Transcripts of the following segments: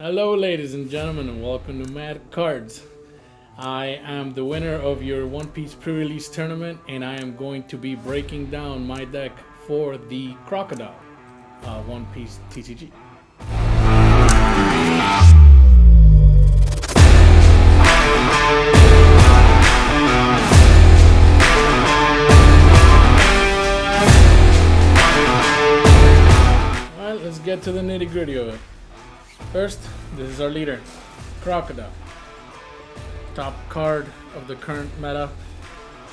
Hello, ladies and gentlemen, and welcome to Mad Cards. I am the winner of your One Piece pre-release tournament, and I am going to be breaking down my deck for the Crocodile One Piece TCG. Alright, let's get to the nitty-gritty of it. First, this is our leader, Crocodile. Top card of the current meta,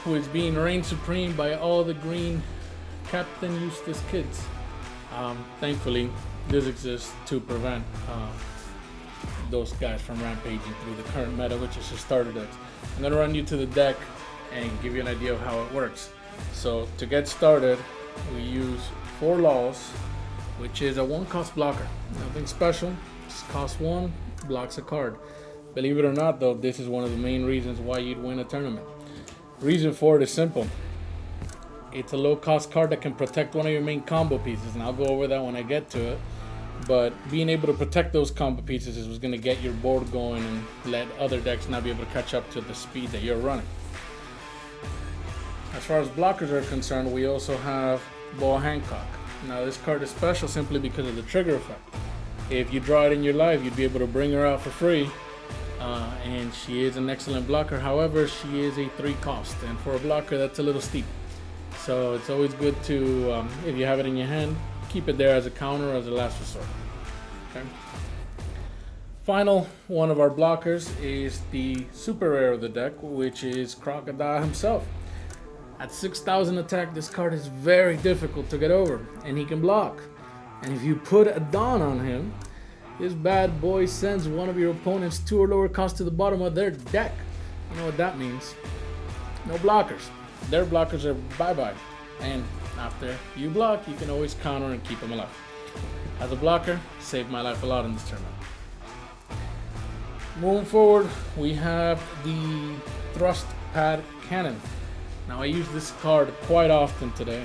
who is being reigned supreme by all the green Captain Eustace kids. Thankfully, this exists to prevent those guys from rampaging through the current meta, which is your starter decks. I'm going to run you to the deck and give you an idea of how it works. So to get started, we use 4 laws, which is a 1-cost blocker. Nothing special, just cost 1, blocks a card. Believe it or not, though, this is one of the main reasons why you'd win a tournament. Reason for it is simple. It's a low-cost card that can protect one of your main combo pieces, and I'll go over that when I get to it. But being able to protect those combo pieces is what's going to get your board going and let other decks not be able to catch up to the speed that you're running. As far as blockers are concerned, we also have Boa Hancock. Now, this card is special simply because of the trigger effect. If you draw it in your life, you'd be able to bring her out for free. And she is an excellent blocker. However, she is a 3 cost, and for a blocker, that's a little steep. So it's always good to, if you have it in your hand, keep it there as a counter, as a last resort. Okay. Final one of our blockers is the super rare of the deck, which is Crocodile himself. At 6,000 attack, this card is very difficult to get over, and he can block. And if you put a Dawn on him, this bad boy sends one of your opponents 2 or lower cost to the bottom of their deck. You know what that means? No blockers. Their blockers are bye-bye. And after you block, you can always counter and keep them alive. As a blocker, saved my life a lot in this tournament. Moving forward, we have the Thrust Pad Cannon. Now, I use this card quite often today,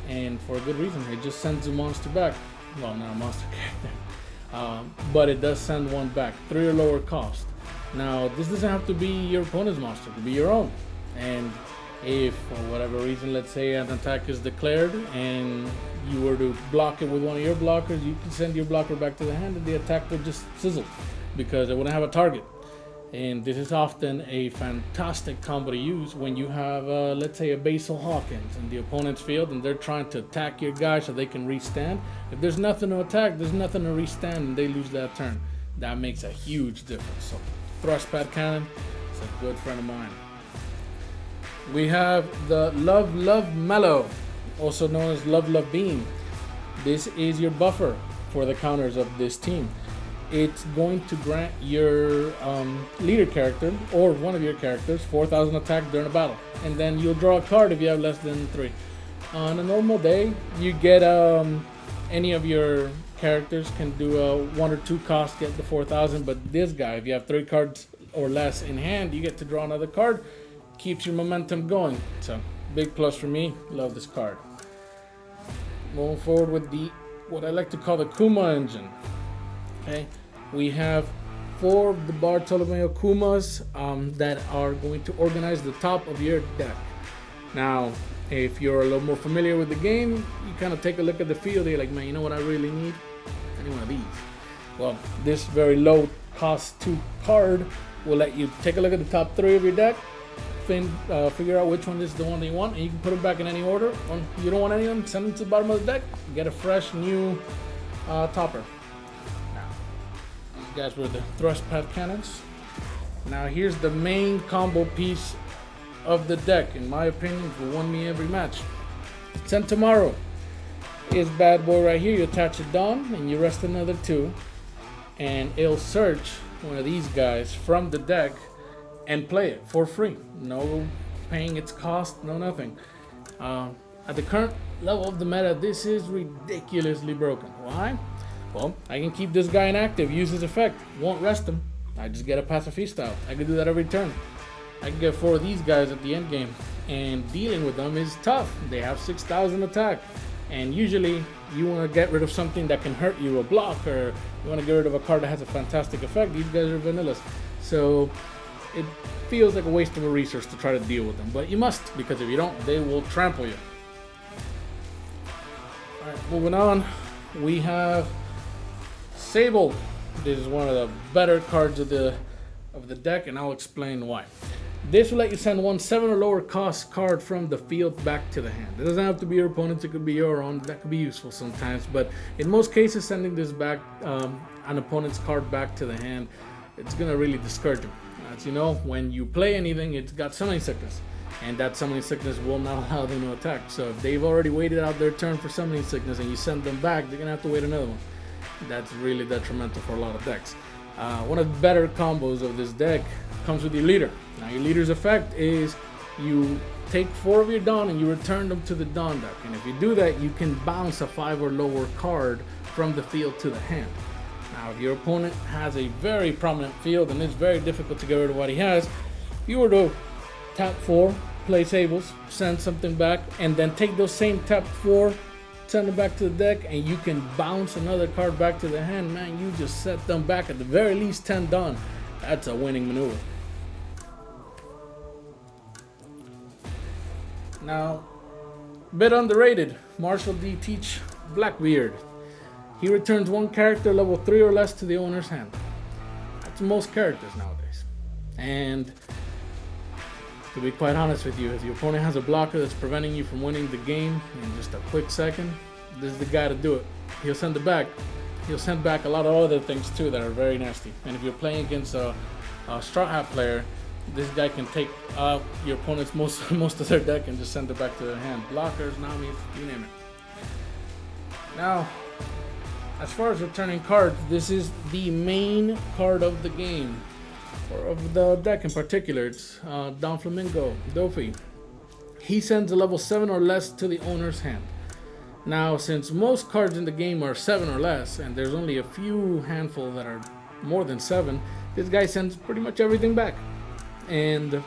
and for a good reason. It just sends a monster back. Well, not a monster character, but it does send one back, 3 or lower cost. Now, this doesn't have to be your opponent's monster, it could be your own. And if, for whatever reason, let's say an attack is declared and you were to block it with one of your blockers, you can send your blocker back to the hand and the attack would just sizzle because it wouldn't have a target. And this is often a fantastic combo to use when you have, let's say, a Basil Hawkins in the opponent's field and they're trying to attack your guy so they can restand. If there's nothing to attack, there's nothing to restand, and they lose that turn. That makes a huge difference. So, Thrust Pad Cannon is a good friend of mine. We have the Love Love Mellow, also known as Love Love Beam. This is your buffer for the counters of this team. It's going to grant your leader character or one of your characters 4,000 attack during a battle, and then you'll draw a card if you have less than 3. On a normal day, you get any of your characters can do a 1 or 2 cost, get the 4,000. But this guy, if you have 3 cards or less in hand, you get to draw another card. Keeps your momentum going. So big plus for me. Love this card. Moving forward with the what I like to call the Kuma engine. Okay. We have 4 of the Bartolomeo Kumas that are going to organize the top of your deck. Now, if you're a little more familiar with the game, you kind of take a look at the field. You're like, man, you know what I really need? Any one of these. Well, this very low cost 2 card will let you take a look at the top 3 of your deck, figure out which one is the one that you want, and you can put them back in any order. Or you don't want any of them, send them to the bottom of the deck, get a fresh new topper. Guys were the Thrust Pad Cannons. Now here's the main combo piece of the deck, in my opinion, who won me every match. Send tomorrow is bad boy right here. You attach a Dawn and you rest another 2, and it'll search one of these guys from the deck and play it for free. No paying its cost, no nothing. At the current level of the meta, this is ridiculously broken. Why? Well, I can keep this guy inactive, use his effect, won't rest him. I just get a pacifist style. I can do that every turn. I can get 4 of these guys at the end game, and dealing with them is tough. They have 6,000 attack, And usually you want to get rid of something that can hurt you, a block, or you want to get rid of a card that has a fantastic effect. These guys are vanillas. So it feels like a waste of a resource to try to deal with them. But you must, because if you don't, they will trample you. Alright, moving on. We have Sable. This is one of the better cards of the deck, and I'll explain why. This will let you send one 7 or lower cost card from the field back to the hand. It doesn't have to be your opponent's, it could be your own. That could be useful sometimes, but in most cases, sending this back, an opponent's card back to the hand, it's gonna really discourage them. As you know, when you play anything, it's got summoning sickness, and that summoning sickness will not allow them to attack. So if they've already waited out their turn for summoning sickness and you send them back, they're gonna have to wait another one. That's really detrimental for a lot of decks. One of the better combos of this deck comes with your leader. Now your leader's effect is you take 4 of your Dawn and you return them to the Dawn deck. And if you do that, you can bounce a 5 or lower card from the field to the hand. Now if your opponent has a very prominent field and it's very difficult to get rid of what he has, if you were to tap 4, play Sables, send something back, and then take those same tap 4, send them back to the deck, and you can bounce another card back to the hand, man, you just set them back at the very least 10 Dawn. That's a winning maneuver. Now, a bit underrated, Marshall D. Teach Blackbeard. He returns 1 character level 3 or less to the owner's hand. That's most characters nowadays. And to be quite honest with you, if your opponent has a blocker that's preventing you from winning the game in just a quick second, this is the guy to do it. He'll send it back. He'll send back a lot of other things too that are very nasty. And if you're playing against a Straw Hat player, this guy can take your opponent's most of their deck and just send it back to their hand. Blockers, Namis, you name it. Now, as far as returning cards, this is the main card of the game, or of the deck in particular. It's Don Flamingo, Dofi. He sends a level 7 or less to the owner's hand. Now, since most cards in the game are 7 or less, and there's only a few handful that are more than 7, this guy sends pretty much everything back. And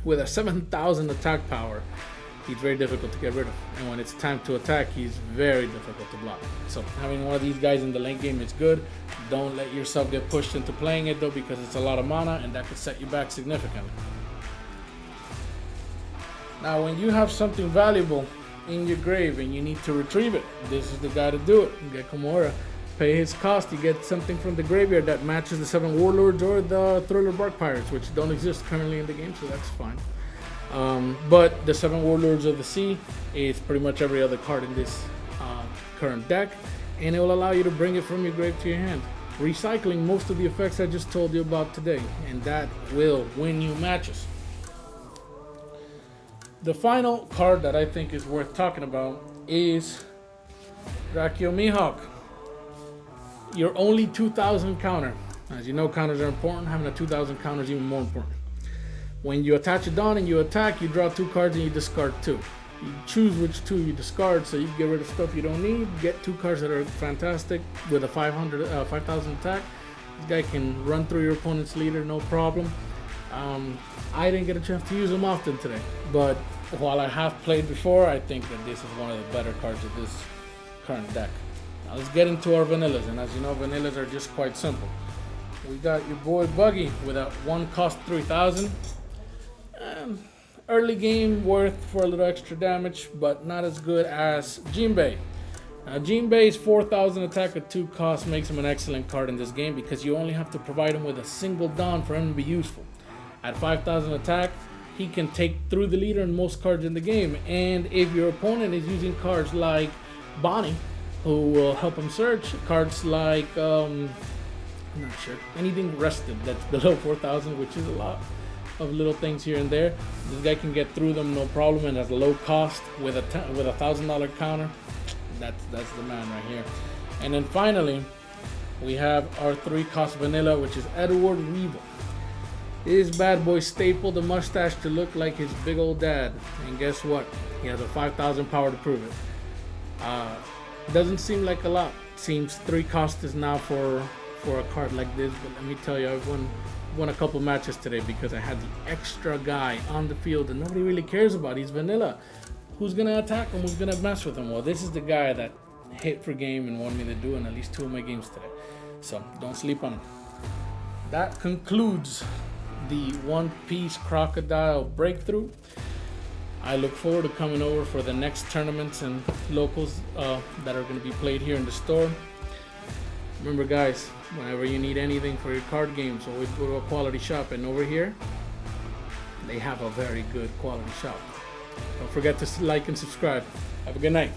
with a 7,000 attack power, he's very difficult to get rid of. And when it's time to attack, he's very difficult to block. So having one of these guys in the late game is good. Don't let yourself get pushed into playing it though, because it's a lot of mana and that could set you back significantly. Now when you have something valuable in your grave and you need to retrieve it, this is the guy to do it. You get Komura, pay his cost, you get something from the graveyard that matches the 7 Warlords or the Thriller Bark Pirates, which don't exist currently in the game, so that's fine. But the 7 Warlords of the Sea is pretty much every other card in this current deck, and it will allow you to bring it from your grave to your hand, recycling most of the effects I just told you about today, and that will win you matches. The final card that I think is worth talking about is Dracula Mihawk. Your only 2,000 counter. As you know, counters are important. Having a 2,000 counter is even more important. When you attach a Dawn and you attack, you draw 2 cards and you discard 2. You choose which 2 you discard, so you can get rid of stuff you don't need. Get 2 cards that are fantastic with a 5,000 attack. This guy can run through your opponent's leader, no problem. I didn't get a chance to use them often today, but while I have played before, I think that this is one of the better cards of this current deck. Now let's get into our vanillas, and as you know, vanillas are just quite simple. We got your boy Buggy with a 1 cost 3,000. Early game worth for a little extra damage, but not as good as Jinbei. Now Jinbei's 4,000 attack at 2 cost makes him an excellent card in this game because you only have to provide him with a single Dawn for him to be useful. At 5,000 attack, he can take through the leader and most cards in the game, and if your opponent is using cards like Bonnie, who will help him search, cards like I'm not sure, anything rested that's below 4,000, which is a lot of little things here and there, this guy can get through them no problem, and has a low cost with a $1,000 counter. That's the man right here. And then finally, we have our 3 cost vanilla, which is Edward Weevil. This bad boy stapled the mustache to look like his big old dad, and guess what? He has a 5,000 power to prove it. Doesn't seem like a lot. Seems 3 cost is now for a card like this, but let me tell you, I've won a couple matches today because I had the extra guy on the field that nobody really cares about. He's vanilla. who's gonna attack him? Who's gonna mess with him? Well, this is the guy that hit for game and wanted me to do in at least 2 of my games today. So don't sleep on him. That concludes the One Piece Crocodile breakthrough. I look forward to coming over for the next tournaments and locals that are going to be played here in the store. Remember, guys, whenever you need anything for your card games, always go to a quality shop. And over here, they have a very good quality shop. Don't forget to like and subscribe. Have a good night.